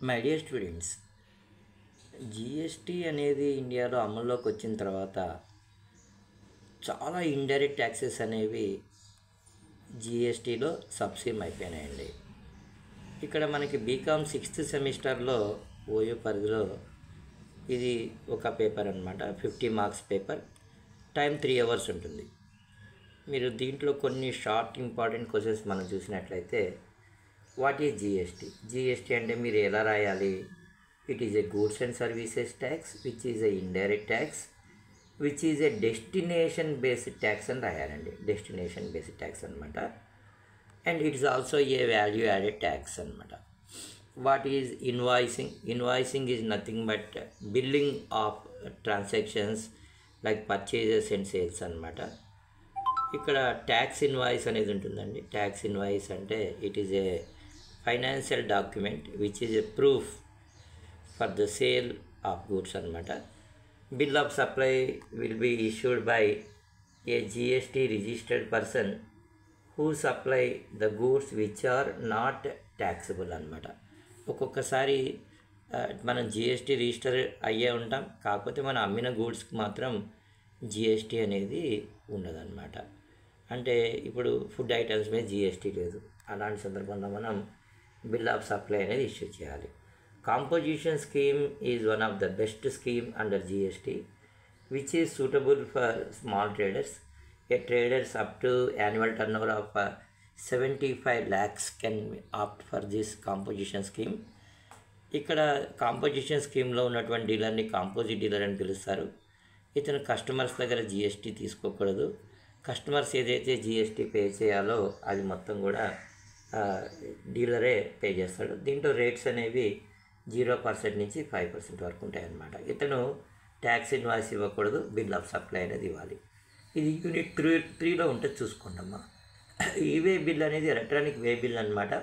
My dear students, GST అనేది ఇండియాలో అమల్లోకి వచ్చిన తర్వాత చాలా ఇండైరెక్ట్ ట్యాక్సెస్ అనేవి జిఎస్టీలో సబ్సిమ్ అయిపోయినాయండి. ఇక్కడ మనకి బీకామ్ 6th సెమిస్టర్లో ఓయూ పరిధిలో ఇది ఒక పేపర్ అనమాట. 50 మార్క్స్ పేపర్. టైం 3 hours ఉంటుంది. మీరు దీంట్లో కొన్ని షార్ట్ ఇంపార్టెంట్ క్వశ్చన్స్ మనం చూసినట్లయితే, వాట్ ఈజ్ జిఎస్టీ? జిఎస్టీ అంటే మీరు ఎలా రాయాలి? It is a goods and services tax which is an indirect tax which is a destination based tax అని రాయాలండి. డెస్టినేషన్ బేస్డ్ ట్యాక్స్ అనమాట. And it's also a value added tax అనమాట. What is invoicing? Invoicing is nothing but billing of transactions like purchases and sales అనమాట. ఇక్కడ tax invoice అనేది ఉంటుందండి. Tax invoice అంటే it is a financial document which is a proof for the sale of goods అనమాట. Bill of supply will be issued by a GST registered person who supply the goods which are not taxable అనమాట. ఒక్కొక్కసారి మనం GST register అయ్యే ఉంటాం, కాకపోతే మనం అమ్మిన గూడ్స్కి మాత్రం జిఎస్టీ అనేది ఉండదన్నమాట. అంటే ఇప్పుడు ఫుడ్ ఐటమ్స్ మీద జిఎస్టీ లేదు. అలాంటి సందర్భంలో మనం బిల్ ఆఫ్ సప్లై అనేది ఇష్యూ చేయాలి. Composition scheme is one of the best scheme under GST which is suitable for small traders. A traders up to annual turn over of 75 lakhs can opt for this composition scheme. ఇక్కడ composition స్కీమ్లో ఉన్నటువంటి డీలర్ని composite dealer అని పిలుస్తారు. ఇతను customers దగ్గర GST తీసుకోకూడదు. Customers ఏదైతే GST pay చేయాలో అది మొత్తం కూడా డీలరే పే చేస్తాడు. దీంట్లో రేట్స్ అనేవి 0% నుంచి 5% వరకు ఉంటాయన్నమాట. ఇతను ట్యాక్స్ ఇన్వాయిస్ ఇవ్వకూడదు, బిల్ ఆఫ్ సప్లై అనేది ఇవ్వాలి. ఇది యూనిట్ 3లో ఉంటుంది, చూసుకోండమ్మా. ఈ వే బిల్ అనేది ఎలక్ట్రానిక్ వే బిల్ అనమాట.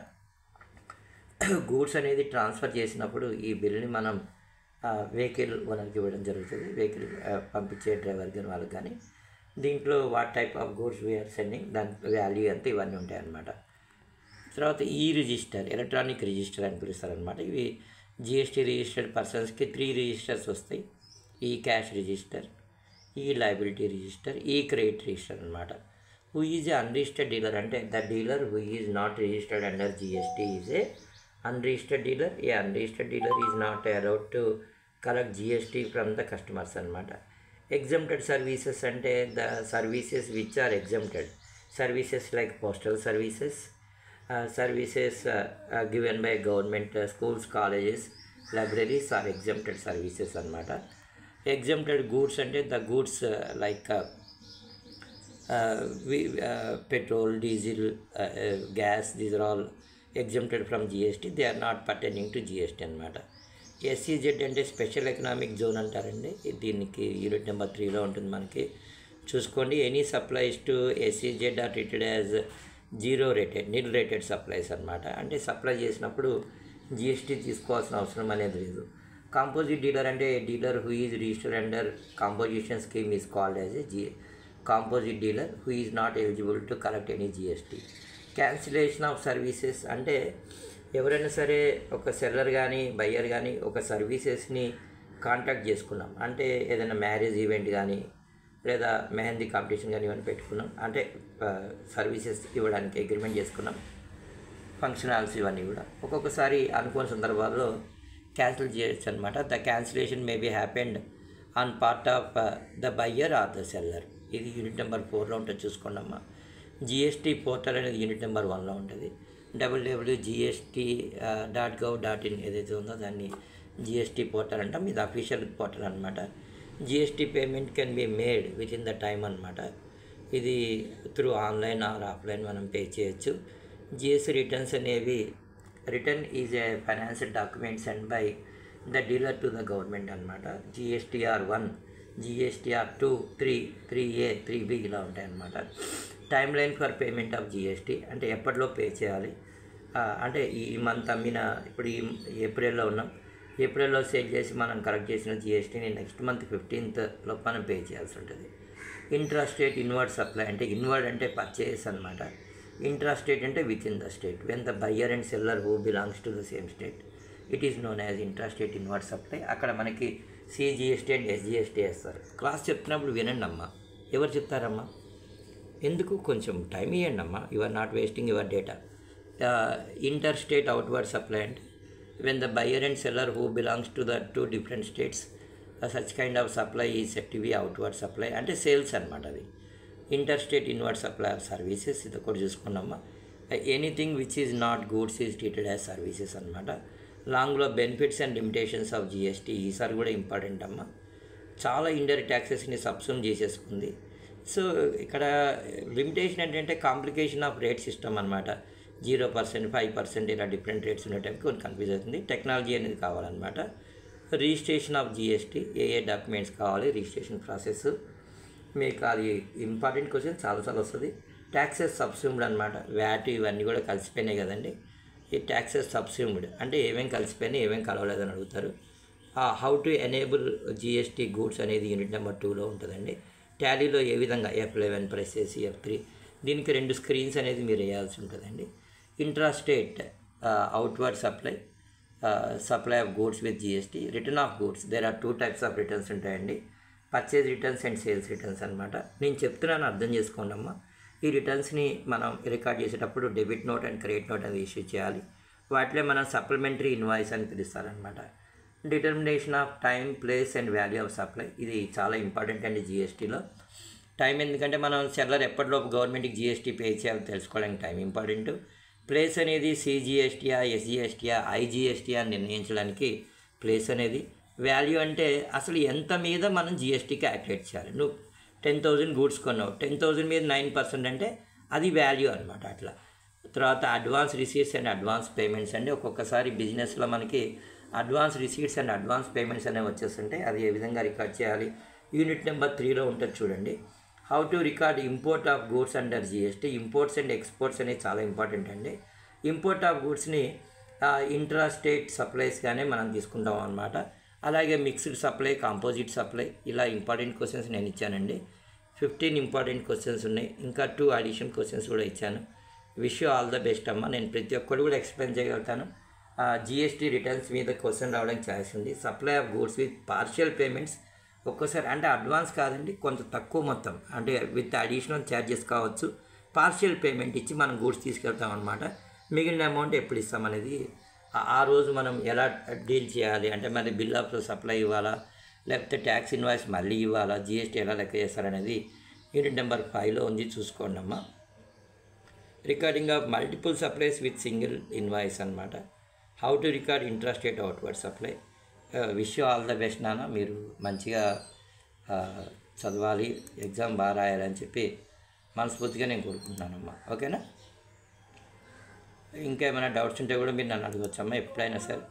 గూడ్స్ అనేది ట్రాన్స్ఫర్ చేసినప్పుడు ఈ బిల్ని మనం వెహికల్ ఓనర్కి ఇవ్వడం జరుగుతుంది. వెహికల్ పంపించే డ్రైవర్ కానీ వాళ్ళకి కానీ. దీంట్లో what type of goods we are sending, దాని వాల్యూ ఎంత, ఇవన్నీ ఉంటాయి అన్నమాట. తర్వాత ఈ రిజిస్టర్, ఎలక్ట్రానిక్ రిజిస్టర్ అని పిలుస్తారనమాట. ఇవి జిఎస్టీ రిజిస్టర్డ్ పర్సన్స్కి 3 రిజిస్టర్స్ వస్తాయి. ఈ క్యాష్ రిజిస్టర్, ఈ లయబిలిటీ రిజిస్టర్, ఈ క్రెడిట్ రిజిస్టర్ అనమాట. Who is an unregistered dealer అంటే the dealer who is not registered under GST is a unregistered dealer. A unregistered dealer is not allowed to collect GST from the customers అనమాట. Exempted services అంటే the services which are exempted. Services like postal services, services given by government, schools, colleges, libraries are exempted services అనమాట. Exempted goods అంటే the goods like petrol, diesel, gas, these are all exempted from GST. they are not pertaining to GST అనమాట. SEZ అంటే special economic zone అంటారండి. దీనికి unit number 3లో ఉంటుంది, మనకి చూసుకోండి. Any supplies to SEZ are treated as 0 rated, nil rated supplies అనమాట. అంటే సప్లై చేసినప్పుడు GST తీసుకోవాల్సిన అవసరం అనేది లేదు. కాంపోజిట్ డీలర్ అంటే dealer who is registered under composition scheme is called as a composite dealer who is not eligible to collect any GST. Cancellation of services అంటే ఎవరైనా సరే ఒక సెల్లర్ కానీ బయ్యర్ కానీ ఒక సర్వీసెస్ని కాంటాక్ట్ చేసుకున్నాం అంటే ఏదైనా మ్యారేజ్ ఈవెంట్ కానీ లేదా మెహందీ కాంపిటీషన్ కానీ ఇవన్నీ పెట్టుకున్నాం అంటే సర్వీసెస్ ఇవ్వడానికి అగ్రిమెంట్ చేసుకున్నాం, ఫంక్షన్ హాల్స్ ఇవన్నీ కూడా ఒక్కొక్కసారి అనుకోని సందర్భాల్లో క్యాన్సిల్ చేయొచ్చు అనమాట. The cancellation may be happened on part of the buyer or the seller. ఇది యూనిట్ నెంబర్ 4లో ఉంటుంది, చూసుకోండి అమ్మా. జిఎస్టీ పోర్టల్ అనేది యూనిట్ నెంబర్ 1లో ఉంటుంది. www.gst.gov.in ఏదైతే ఉందో దాన్ని జిఎస్టీ పోర్టల్ అంటాం. ఇది అఫీషియల్ పోర్టల్ అనమాట. GST payment can be made with in the time అనమాట. ఇది త్రూ ఆన్లైన్ ఆర్ ఆఫ్లైన్ మనం పే చేయొచ్చు. జిఎస్టీ రిటర్న్స్ అనేవి, return is a financial document send by the dealer to the government అనమాట. GSTR 1, GSTR 2, 3, 3A, 3B ఇలా ఉంటాయన్నమాట. Time line for payment of GST అంటే ఎప్పటిలో pay చేయాలి. అంటే ఈ మంత్ అమ్మిన, ఇప్పుడు ఈ ఏప్రిల్లో ఉన్నాం, ఏప్రిల్లో సేల్ చేసి మనం కలెక్ట్ చేసిన GSTని నెక్స్ట్ మంత్ 15th మనం పే చేయాల్సి ఉంటుంది. ఇంట్రా స్టేట్ ఇన్వర్డ్ సప్లై అంటే ఇన్వర్డ్ అంటే పర్చేస్ అనమాట. ఇంట్రా స్టేట్ అంటే with in the state. When the buyer and seller who belongs to the same state. It is known as intra state inward supply. అక్కడ మనకి CGST and SGST వేస్తారు. Class చెప్తున్నప్పుడు వినండి అమ్మా. ఎవరు చెప్తారమ్మా? ఎందుకు కొంచెం టైం ఇవ్వండి అమ్మా. You are not wasting your data. Inter state outward supply అంటే when the buyer and seller who belongs to the two different states such kind of supply is said to be outward supply అంటే sales అనమాట. అది inter state inward supply of services. ఇది ఒకటి చూసుకున్నామ్మా. Anything which is not goods is treated as services అనమాట. లాంగ్లో benefits and limitations of GST ఈసారి కూడా ఇంపార్టెంట్ అమ్మా. చాలా ఇండైరెక్ట్ ట్యాక్సెస్ని సబ్సూమ్ చేసేసుకుంది. సో ఇక్కడ లిమిటేషన్ ఏంటంటే కాంప్లికేషన్ ఆఫ్ రేట్ సిస్టమ్ అనమాట. 0%, 5% ఇలా డిఫరెంట్ రేట్స్ ఉండే టైంకి కొంచెం కన్ఫ్యూజ్ అవుతుంది. టెక్నాలజీ అనేది కావాలన్నమాట. రిజిస్ట్రేషన్ ఆఫ్ జిఎస్టీ, ఏ డాక్యుమెంట్స్ కావాలి, రిజిస్ట్రేషన్ ప్రాసెస్ మీకు అది ఇంపార్టెంట్ క్వశ్చన్ చాలాసార్లు వస్తుంది. ట్యాక్సెస్ సబ్స్యూమ్డ్ అనమాట. వ్యాట్ ఇవన్నీ కూడా కలిసిపోయినాయి కదండి. ఈ ట్యాక్సెస్ సబ్స్యూమ్డ్ అంటే ఏమేమి కలిసిపోయినాయి, ఏమేమి కలవలేదని అడుగుతారు. How to enable GST goods అనేది యూనిట్ నెంబర్ 2లో ఉంటుందండి. టాలీలో ఏ విధంగా F11 ప్రెస్ చేసి F3 దీనికి 2 స్క్రీన్స్ అనేది మీరు వేయాల్సి ఉంటుందండి. Intra state outward supply, supply of goods with GST, return of goods. There are 2 types of returns ఉంటాయండి. Purchase returns and sales returns అనమాట. నేను చెప్తున్నాను, అర్థం చేసుకోండి అమ్మా. ఈ రిటర్న్స్ని మనం రికార్డ్ చేసేటప్పుడు debit note and credit note అనేది ఇష్యూ చేయాలి. వాటిలో మనం సప్లిమెంటరీ ఇన్వాయిస్ అని పిలుస్తారనమాట. Determination of time, place and value of supply. ఇది చాలా ఇంపార్టెంట్ అండి జిఎస్టీలో. టైం ఎందుకంటే మనం సెల్లర్ ఎప్పటిలోపు గవర్నమెంట్కి జిఎస్టీ పే చేయాలో తెలుసుకోవడానికి టైం ఇంపార్టెంట్. ప్లేస్ అనేది సిజిఎస్టీయా, ఎస్జిఎస్టీయా, ఐజిఎస్టీయా అని నిర్ణయించడానికి ప్లేస్ అనేది. వాల్యూ అంటే అసలు ఎంత మీద మనం జిఎస్టీకి క్యాల్కులేట్ చేయాలి. నువ్వు 10,000 గూడ్స్ కొన్నావు, 10,000 మీద 9% అంటే అది వాల్యూ అనమాట. అట్లా తర్వాత advance receipts and advance payments అండి. ఒక్కొక్కసారి బిజినెస్లో మనకి advance receipts and advance payments అనేవి వచ్చేస్తుంటాయి. అది ఏ విధంగా రికార్డ్ చేయాలి యూనిట్ నెంబర్ 3లో ఉంటుంది చూడండి. How to record import of goods under GST. Imports and exports అనేవి చాలా ఇంపార్టెంట్ అండి. ఇంపోర్ట్ ఆఫ్ గూడ్స్ని ఇంట్రా స్టేట్ సప్లైస్గానే మనం తీసుకుంటాం అన్నమాట. అలాగే మిక్స్డ్ సప్లై, కాంపోజిట్ సప్లై ఇలా ఇంపార్టెంట్ క్వశ్చన్స్ నేను ఇచ్చానండి. 15 ఇంపార్టెంట్ క్వశ్చన్స్ ఉన్నాయి. ఇంకా 2 అడిషన్ క్వశ్చన్స్ కూడా ఇచ్చాను. Wish you all the best అమ్మ. నేను ప్రతి ఒక్కటి కూడా ఎక్స్ప్లెయిన్ చేయగలుగుతాను. జిఎస్టీ రిటర్న్స్ మీద క్వశ్చన్ రావడానికి ఛాన్స్ ఉంది. Supply of goods with partial payments. ఒక్కోసారి అంటే అడ్వాన్స్ కాదండి, కొంత తక్కువ మొత్తం అంటే విత్ అడిషనల్ ఛార్జెస్ కావచ్చు. పార్షియల్ పేమెంట్ ఇచ్చి మనం గూడ్స్ తీసుకెళ్తాం అనమాట. మిగిలిన అమౌంట్ ఎప్పుడు ఇస్తామనేది ఆ రోజు మనం ఎలా డీల్ చేయాలి అంటే మరి బిల్ ఆఫ్ సప్లై ఇవ్వాలా, లేకపోతే ట్యాక్స్ ఇన్వాయిస్ మళ్ళీ ఇవ్వాలా, జిఎస్టీ ఎలా లెక్క చేస్తారనేది యూనిట్ నెంబర్ 5లో ఉంది, చూసుకోండి అమ్మా. Recording of multiple supplies with single invoice అనమాట. How to record intra state outward supply. Wish you all the best నాన్న. మీరు మంచిగా చదవాలి, ఎగ్జామ్ బాగా రాయాలని చెప్పి మనస్ఫూర్తిగా నేను కోరుకుంటున్నానమ్మా. ఓకేనా? ఇంకా ఏమైనా డౌట్స్ ఉంటే కూడా మీరు నన్ను అడగవచ్చమ్మా ఎప్పుడైనా సరే.